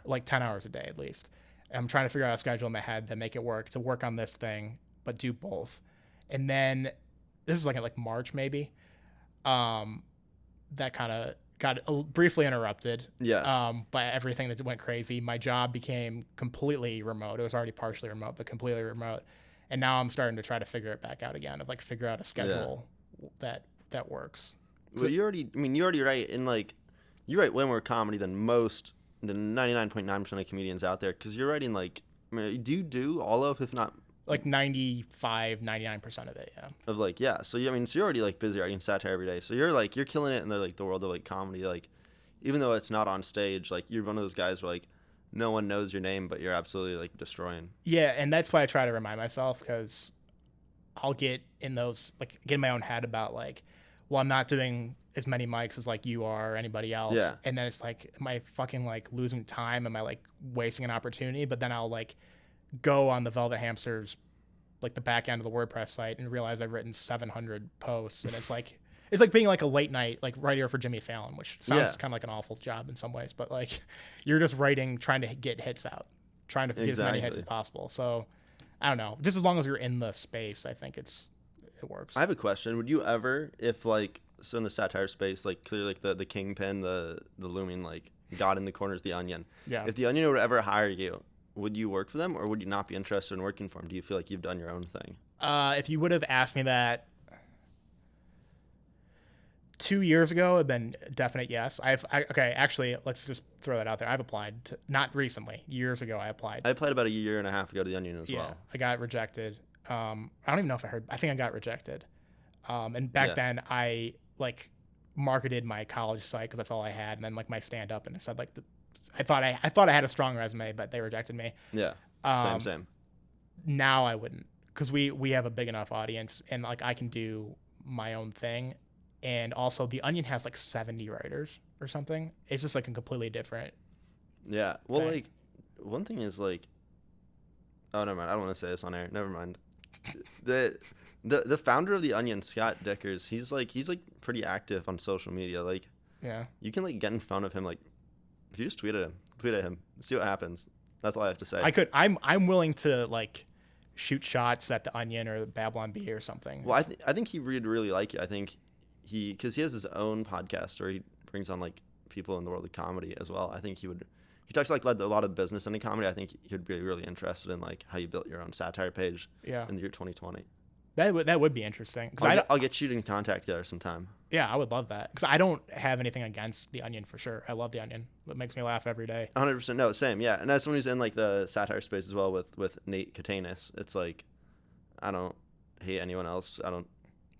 like 10 hours a day at least. And I'm trying to figure out a schedule in my head that make it work to work on this thing, but do both. And then this is like March maybe. That kind of got briefly interrupted. Yes. By everything that went crazy. My job became completely remote. It was already partially remote, but completely remote. And now I'm starting to try to figure it back out again, of like figure out a schedule that works. Well, you're already right in like, you write way more comedy than 99.9% of comedians out there, because you're writing like, I mean, do you do all of, if not like 99% of it, yeah. Of like, yeah. So you, I mean, so you're already like busy writing satire every day. So you're killing it in the world of like comedy. Like, even though it's not on stage, like you're one of those guys where like no one knows your name, but you're absolutely like destroying. Yeah, and that's why I try to remind myself, because I'll get in those, like, get in my own head about like, well, I'm not doing as many mics as like you are or anybody else. Yeah. And then it's like, am I fucking like losing time? Am I like wasting an opportunity? But then I'll like go on the Velvet Hamsters, like the back end of the WordPress site, and realize I've written 700 posts. And it's like being like a late night like writer for Jimmy Fallon, which sounds kind of like an awful job in some ways, but like you're just writing, trying to get hits out, trying to get as many hits as possible. So I don't know, just as long as you're in the space, I think it works. I have a question. Would you ever, if like, so in the satire space, like clearly like the kingpin, the looming like God in the corner is the Onion. Yeah. If the Onion would ever hire you, would you work for them, or would you not be interested in working for them? Do you feel like you've done your own thing? If you would have asked me that 2 years ago, it'd been a definite yes. Okay, actually, let's just throw that out there. I've applied to, not recently, years ago I applied. I applied about a year and a half ago to the Onion as well. I got rejected. I don't even know if I think I got rejected. And back then I like marketed my college site because that's all I had, and then like my stand up, and it said like I thought I had a strong resume, but they rejected me. Yeah. Same. Now I wouldn't, because we have a big enough audience, and like I can do my own thing. And also the Onion has like 70 writers or something. It's just like a completely different. Yeah. Well, thing. like one thing is like, oh, never mind. I don't want to say this on air. Never mind. The founder of the Onion, Scott Dickers, he's like pretty active on social media. Like, Yeah. you can like get in front of him. Like, if you just tweet at him, see what happens. That's all I have to say. I'm willing to like shoot shots at the Onion or the Babylon Bee or something. Well, I think he would really like it. I think because he has his own podcast where he brings on like people in the world of comedy as well. I think he talks like a lot of business into comedy. I think he would be really interested in like how you built your own satire page in the year 2020. That would be interesting. Cause I'll get you in contact there sometime. Yeah, I would love that, because I don't have anything against the Onion for sure. I love the Onion. It makes me laugh every day. 100%. No, same. Yeah. And as someone who's in like the satire space as well with Nate Katanis, it's like, I don't hate anyone else. I don't.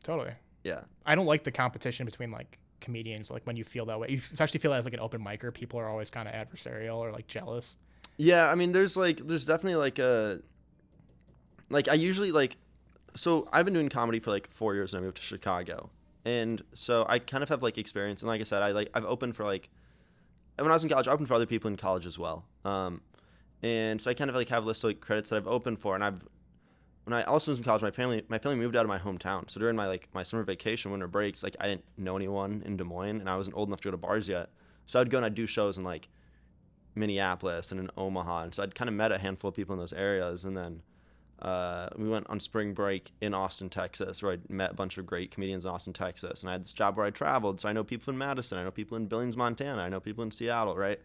Totally. Yeah. I don't like the competition between like comedians. Like when you feel that way, you especially feel that as like an open micer, people are always kind of adversarial or like jealous. Yeah. I mean, there's definitely like I usually like, so I've been doing comedy for like 4 years and I moved to Chicago. And so I kind of have like experience. And like I said, I've opened for like, when I was in college, I opened for other people in college as well. And so I kind of like have a list of like credits that I've opened for. And when I also was in college, my family moved out of my hometown. So during my summer vacation, winter breaks, like I didn't know anyone in Des Moines, and I wasn't old enough to go to bars yet. So I'd go and I'd do shows in like Minneapolis and in Omaha. And so I'd kind of met a handful of people in those areas. And then we went on spring break in Austin, Texas, where I met a bunch of great comedians in Austin, Texas. And I had this job where I traveled. So I know people in Madison. I know people in Billings, Montana. I know people in Seattle, right?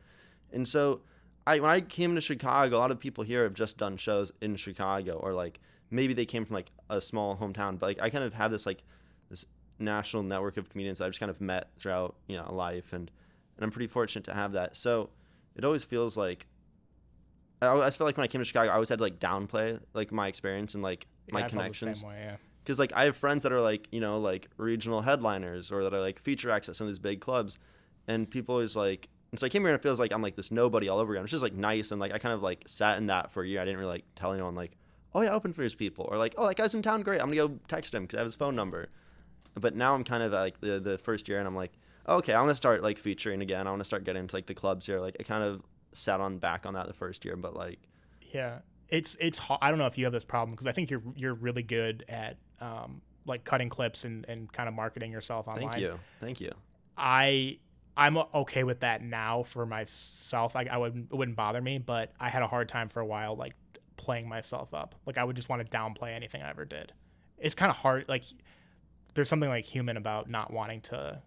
And so when I came to Chicago, a lot of people here have just done shows in Chicago, or like maybe they came from like a small hometown. But like I kind of have this national network of comedians that I've just kind of met throughout life. And I'm pretty fortunate to have that. So it always feels like, I felt like when I came to Chicago, I always had to like downplay like my experience and like my connections. I felt the same way, yeah. Because like I have friends that are like like regional headliners, or that are like feature acts at some of these big clubs, and people always like. And so I came here and it feels like I'm like this nobody all over again. It's just like nice, and like I kind of like sat in that for a year. I didn't really like tell anyone like, oh yeah, I open for these people, or like, oh that guy's in town, great, I'm gonna go text him because I have his phone number. but now I'm kind of like the first year, and I'm like, okay, I want to start like featuring again. I want to start getting into like the clubs here. Like I kind of sat on back on that the first year, but like, Yeah, it's I don't know if you have this problem because I think you're really good at like cutting clips and kind of marketing yourself online. Thank you. I'm okay with that now for myself. It wouldn't bother me, but I had a hard time for a while like playing myself up. Like I would just want to downplay anything I ever did. It's kind of hard. Like there's something like human about not wanting to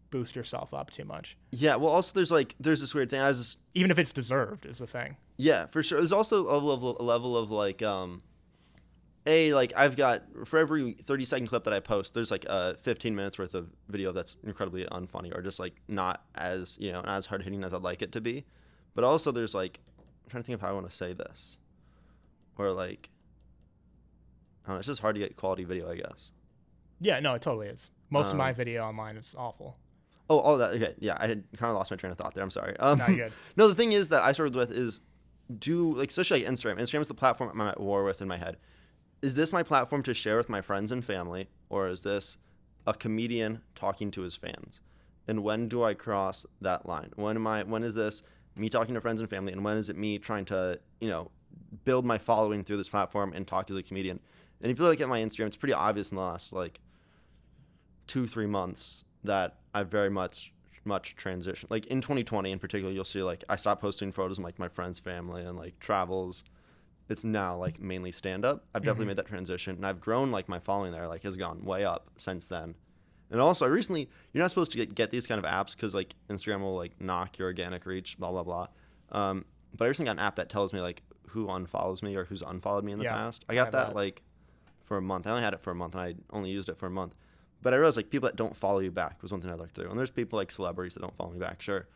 boost yourself up too much. Yeah. Well, also there's this weird thing. Even if it's deserved is the thing. Yeah, for sure. There's also a level of like like I've got for every 30-second clip that I post, there's like 15 minutes worth of video that's incredibly unfunny or just like not as not as hard hitting as I'd like it to be. But also there's like I'm trying to think of how I want to say this, or like I don't know, it's just hard to get quality video, I guess. Yeah, no, it totally is. Most of my video online is awful. Oh, all that. Okay, yeah, I had kind of lost my train of thought there. I'm sorry. No, you're good. No, the thing is that I started with is especially like Instagram. Instagram is the platform I'm at war with in my head. Is this my platform to share with my friends and family, or is this a comedian talking to his fans? And when do I cross that line? When is this me talking to friends and family, and when is it me trying to, build my following through this platform and talk to the comedian? And if you look at my Instagram, it's pretty obvious in the last like 2-3 months that I've very much transitioned. Like in 2020 in particular, you'll see like I stopped posting photos of like my friends, family, and like travels. It's now like mainly stand up. I've definitely made that transition, and I've grown like my following there like has gone way up since then. And also, you're not supposed to get these kind of apps because like Instagram will like knock your organic reach, blah blah blah. But I recently got an app that tells me like who unfollows me or who's unfollowed me in the past. I got that like for a month. I only had it for a month, and I only used it for a month. But I realized like people that don't follow you back was one thing I looked through. And there's people like celebrities that don't follow me back, sure.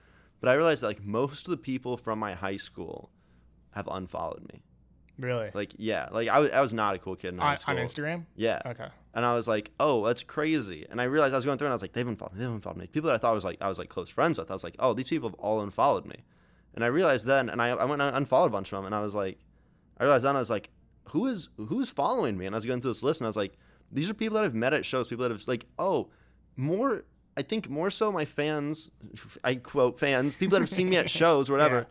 But I realized that like most of the people from my high school have unfollowed me. Really? Like, yeah. Like I was not a cool kid in high school. On Instagram? Yeah. Okay. And I was like, oh, that's crazy. And I realized I was going through and I was like, they've unfollowed me. People that I thought I was like close friends with. I was like, oh, these people have all unfollowed me. And I realized then, and I went and unfollowed a bunch of them, and I realized then I was like, who's following me? And I was going through this list, and I was like, these are people that I've met at shows, people that have like, I think more so my fans, I quote fans, people that have seen me at shows or whatever,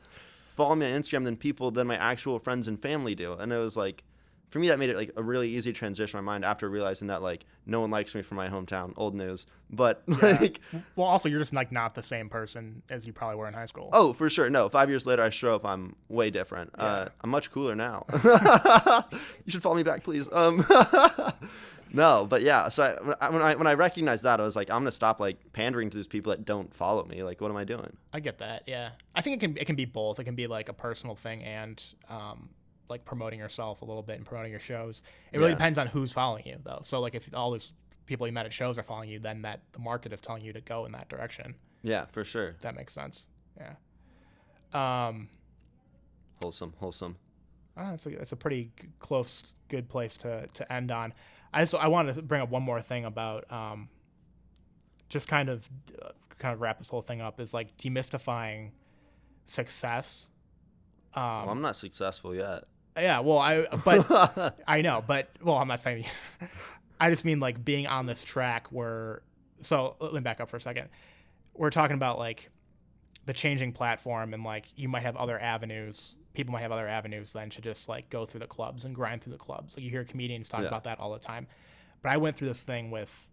follow me on Instagram than my actual friends and family do. And it was like, for me, that made it like a really easy transition in my mind after realizing that like no one likes me from my hometown, old news. But like, well, also you're just like not the same person as you probably were in high school. Oh, for sure. No, 5 years later, I show up, I'm way different. Yeah. I'm much cooler now. You should follow me back, please. No, but yeah. So when I recognized that, I was like, I'm gonna stop like pandering to these people that don't follow me. Like, what am I doing? I get that. Yeah, I think it can be both. It can be like a personal thing and like promoting yourself a little bit and promoting your shows. It really depends on who's following you, though. So like if all these people you met at shows are following you, then that the market is telling you to go in that direction. Yeah, for sure. That makes sense. Yeah. Wholesome. That's a pretty close, good place to end on. I wanted to bring up one more thing about just kind of wrap this whole thing up is like demystifying success. Well, I'm not successful yet. Yeah, well, I know, but I'm not saying. I just mean like being on this track where. So let me back up for a second. We're talking about like the changing platform and like you might have other avenues. People might have other avenues than to just like go through the clubs and grind through the clubs. Like you hear comedians talk about that all the time. But I went through this thing with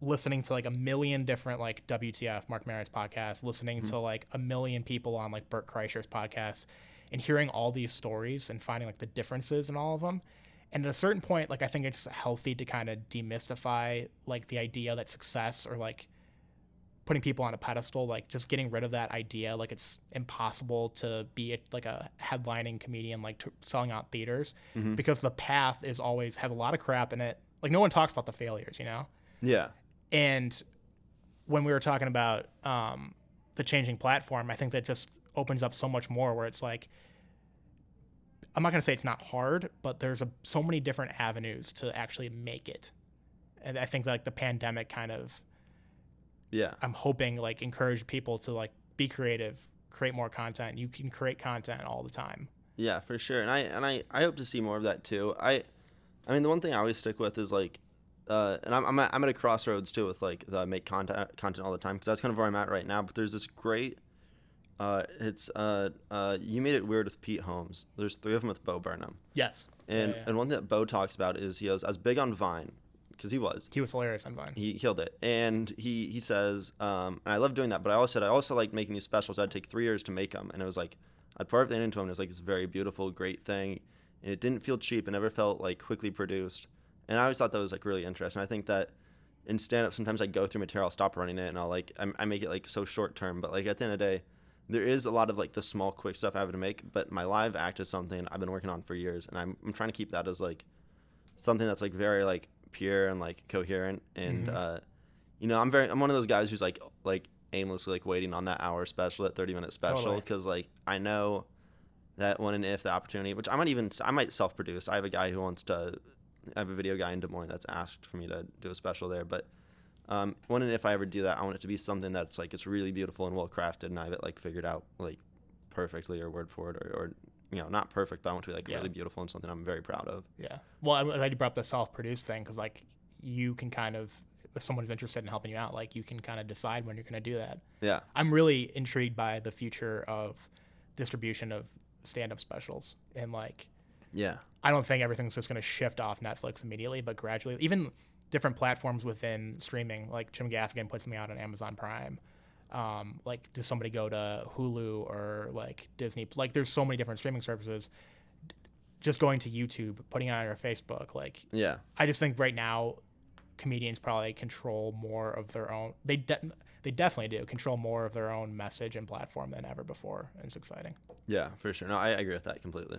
listening to like a million different like WTF, Mark Maron's podcast, listening to like a million people on like Bert Kreischer's podcast and hearing all these stories and finding like the differences in all of them. And at a certain point, like I think it's healthy to kind of demystify like the idea that success or like putting people on a pedestal, like just getting rid of that idea, like it's impossible to be like a headlining comedian, like selling out theaters, because the path is always has a lot of crap in it. Like no one talks about the failures, you know? Yeah. And when we were talking about the changing platform, I think that just opens up so much more where it's like, I'm not going to say it's not hard, but there's so many different avenues to actually make it. And I think like the pandemic kind of, I'm hoping like encourage people to like be creative, create more content. You can create content all the time. Yeah, for sure. And I hope to see more of that too. I mean, the one thing I always stick with is like, and I'm at a crossroads too with like the make content all the time because that's kind of where I'm at right now. But there's this great, You Made It Weird with Pete Holmes. There's 3 of them with Bo Burnham. Yes. And one thing that Bo talks about is he goes, I was big on Vine because he was hilarious on Vine. He killed it. And he says, and I love doing that, but I also like making these specials. I'd take 3 years to make them. And it was like, I'd pour everything into them. And it was like this very beautiful, great thing. And it didn't feel cheap. It never felt like quickly produced. And I always thought that was like really interesting. I think that in stand-up, sometimes I go through material, I'll stop running it, and I'll like, I make it like so short term. But like at the end of the day, there is a lot of like the small, quick stuff I have to make. But my live act is something I've been working on for years. And I'm trying to keep that as like something that's like very like pure and like coherent. And, you know, I'm one of those guys who's like aimlessly like waiting on that hour special, that 30-minute special. Because like I know that when and if the opportunity, which I might self-produce. I have a guy who wants to, I have a video guy in Des Moines that's asked for me to do a special there. But when and if I ever do that, I want it to be something that's like it's really beautiful and well crafted, and I have it like figured out like perfectly or word for word or you know, not perfect, but I want to be like really beautiful and something I'm very proud of. Yeah. Well, I'm glad you brought up the self-produced thing because like you can kind of, if someone's interested in helping you out, like you can kind of decide when you're going to do that. Yeah. I'm really intrigued by the future of distribution of stand-up specials and like. Yeah. I don't think everything's just going to shift off Netflix immediately, but gradually, even different platforms within streaming, like Jim Gaffigan put something out on Amazon Prime. Like, does somebody go to Hulu or like Disney? Like, there's so many different streaming services. Just going to YouTube, putting it on your Facebook, like, yeah. I just think right now, comedians probably control more of their own. They definitely do control more of their own message and platform than ever before, and it's exciting. Yeah, for sure. No, I agree with that completely.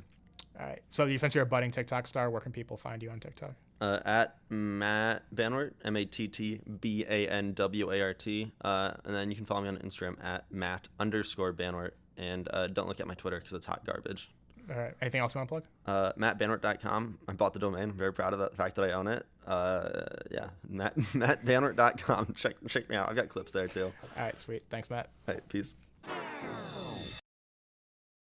All right. So since you're a budding TikTok star, where can people find you on TikTok? At Matt Banwart, MattBanwart. And then you can follow me on Instagram at Matt_Banwart. And don't look at my Twitter because it's hot garbage. All right. Anything else you want to plug? MattBanwart.com. I bought the domain. I'm very proud of the fact that I own it. Yeah, MattBanwart.com. Check me out. I've got clips there too. All right. Sweet. Thanks, Matt. All right. Peace.